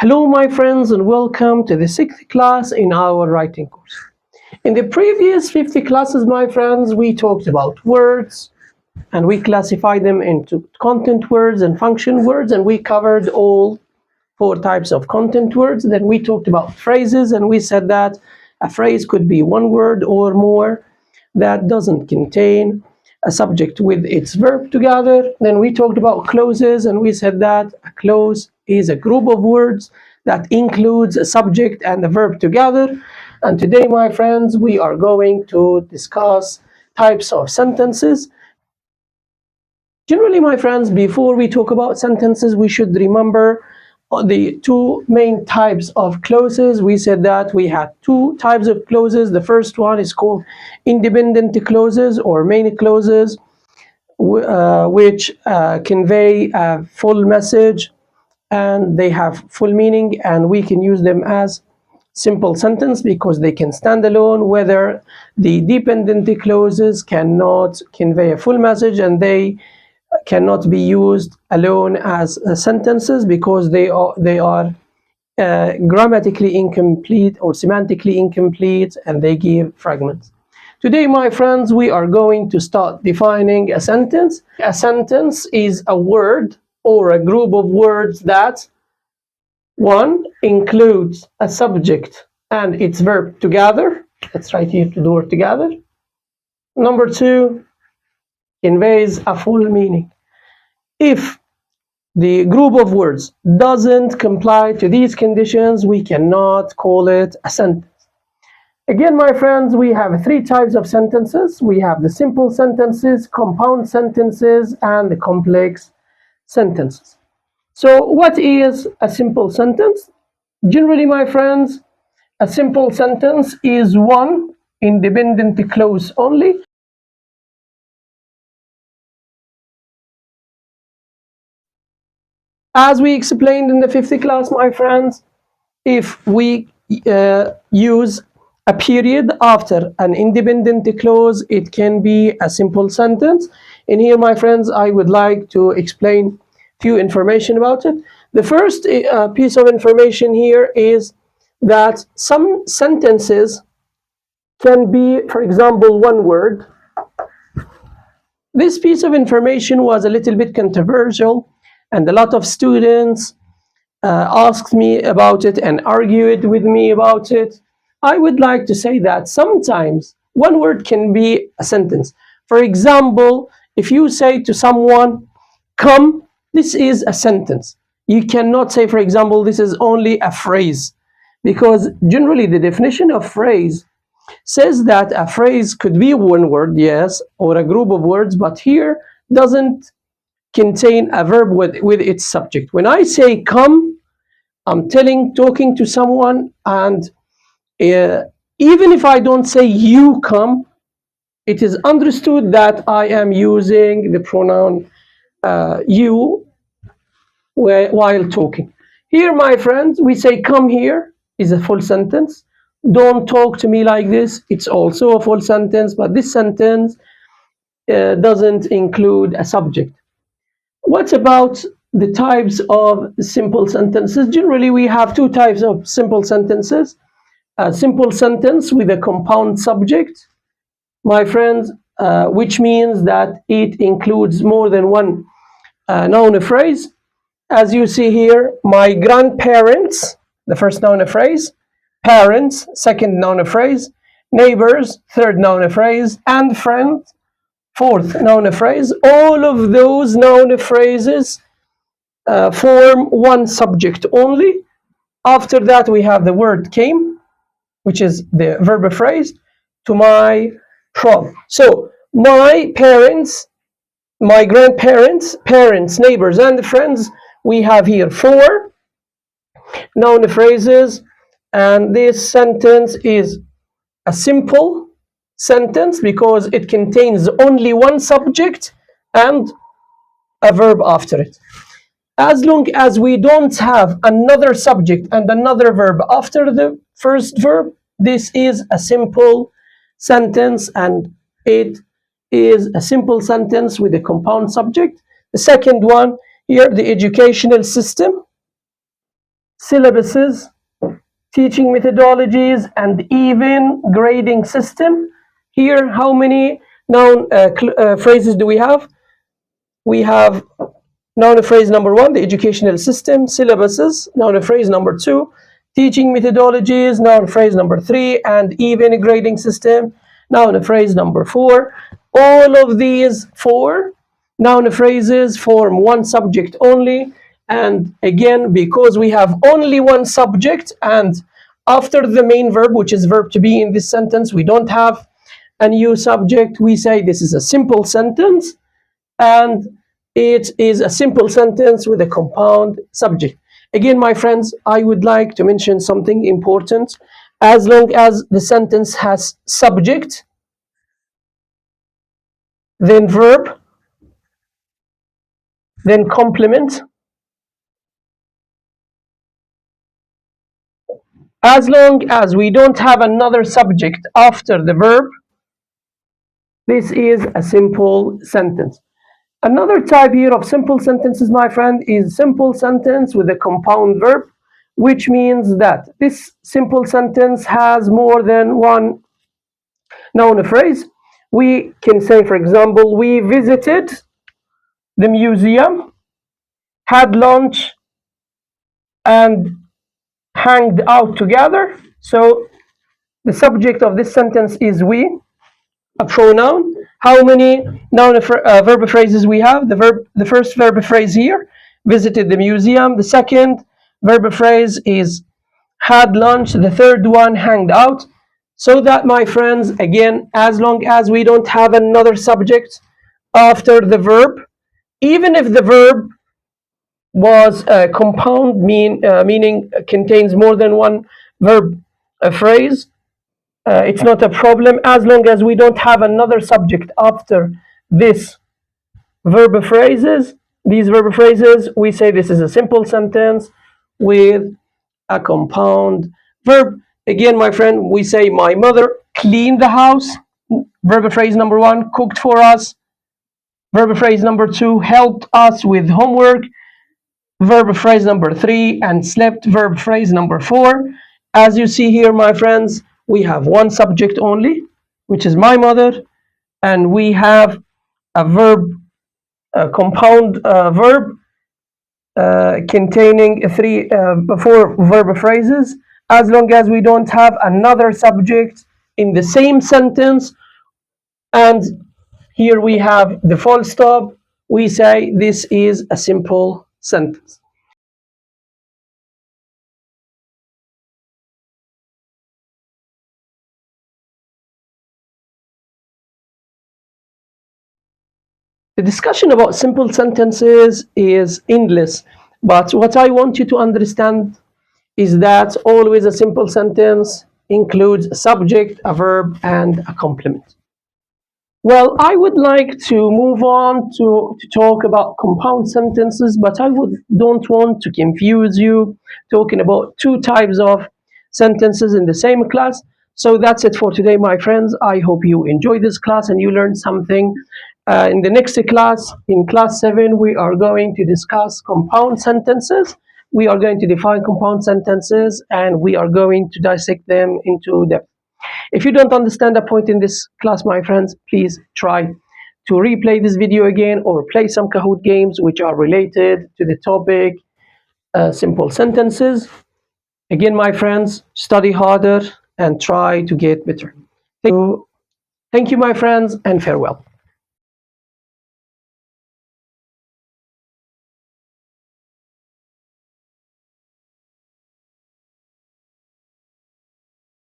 Hello my friends and welcome to the 6th class in our writing course. In the previous 50 classes my friends we talked about words and we classified them into content words and function words, and we covered all 4 types of content words. Then we talked about phrases and we said that a phrase could be one word or more that doesn't contain a subject with its verb together. Then we talked about clauses and we said that a clause is a group of words that includes a subject and a verb together. And today, my friends, we are going to discuss types of sentences. Generally, my friends, before we talk about sentences, we should remember the 2 main types of clauses. We said that we had 2 types of clauses. The first one is called independent clauses or main clauses, which convey a full message and they have full meaning, and we can use them as simple sentence because they can stand alone, whether the dependent clauses cannot convey a full message and they cannot be used alone as sentences because they are grammatically incomplete or semantically incomplete and they give fragments. Today, my friends, we are going to start defining a sentence. A sentence is a word or a group of words that, 1, includes a subject and its verb together. Let's write here to do it together. Number 2, conveys a full meaning. If the group of words doesn't comply to these conditions, we cannot call it a sentence. Again, my friends, we have 3 types of sentences. We have the simple sentences, compound sentences, and the complex sentences. So what is a simple sentence? Generally, my friends, a simple sentence is one independent clause only. As we explained in the 5th class, my friends, if we use a period after an independent clause, it can be a simple sentence. And here, my friends, I would like to explain few information about it. The first piece of information here is that some sentences can be, for example, one word. This piece of information was a little bit controversial, and a lot of students asked me about it and argued with me about it. I would like to say that sometimes one word can be a sentence. For example, if you say to someone, come, this is a sentence. You cannot say, for example, this is only a phrase, because generally the definition of phrase says that a phrase could be one word, yes, or a group of words, but here doesn't contain a verb with its subject. When I say come, I'm talking to someone, and even if I don't say you come, it is understood that I am using the pronoun you while talking. Here, my friends, we say come here is a full sentence. Don't talk to me like this. It's also a full sentence, but this sentence doesn't include a subject. What about the types of simple sentences? Generally, we have 2 types of simple sentences. A simple sentence with a compound subject, my friends, which means that it includes more than one noun phrase. As you see here, my grandparents, the first noun phrase, parents, second noun phrase, neighbors, third noun phrase, and friends, fourth noun phrase. All of those noun phrases form one subject only. After that, we have the word came, which is the verb phrase, to my from. So my parents, my grandparents, parents, neighbors, and friends, we have here 4 noun phrases, and this sentence is a simple sentence because it contains only one subject and a verb after it. As long as we don't have another subject and another verb after the first verb, this is a simple sentence, and it is a simple sentence with a compound subject. The second one here, the educational system. syllabuses, teaching methodologies, and even grading system. Here, how many noun phrases do we have? We have noun phrase number one, the educational system, syllabuses. Noun phrase number two, teaching methodologies. Noun phrase number three, and even grading system. Noun phrase number four. All of these four noun phrases form one subject only. And again, because we have only one subject, and after the main verb, which is verb to be in this sentence, we don't have a new subject, we say this is a simple sentence, and it is a simple sentence with a compound subject. Again, my friends, I would like to mention something important. As long as the sentence has subject, then verb, then complement, as long as we don't have another subject after the verb, this is a simple sentence. Another type here of simple sentences, my friend, is simple sentence with a compound verb, which means that this simple sentence has more than one noun phrase. We can say, for example, we visited the museum, had lunch, and hanged out together. So the subject of this sentence is we, a pronoun. How many noun verb phrases we have? The first verb phrase here, visited the museum. The second verb phrase is had lunch. The third one, hanged out. So that, my friends, again, as long as we don't have another subject after the verb, even if the verb was compound, meaning contains more than one verb phrase, it's not a problem as long as we don't have another subject after this verb phrases. These verb phrases, we say this is a simple sentence with a compound verb. Again, my friend, we say my mother cleaned the house. Verb phrase number one, cooked for us. Verb phrase number two, helped us with homework. Verb phrase number three, and slept. Verb phrase number four. As you see here, my friends, we have one subject only, which is my mother, and we have a verb, a compound verb containing four verb phrases. As long as we don't have another subject in the same sentence, and here we have the full stop, we say this is a simple sentence. The discussion about simple sentences is endless, but what I want you to understand is that always a simple sentence includes a subject, a verb, and a complement. Well, I would like to move on to talk about compound sentences, but I don't want to confuse you talking about two types of sentences in the same class. So that's it for today, my friends. I hope you enjoyed this class and you learned something. In the next class, in class 7, we are going to discuss compound sentences. We are going to define compound sentences and we are going to dissect them into depth. If you don't understand a point in this class, my friends, please try to replay this video again or play some Kahoot games which are related to the topic simple sentences. Again, my friends, study harder and try to get better. Thank you, my friends, and farewell.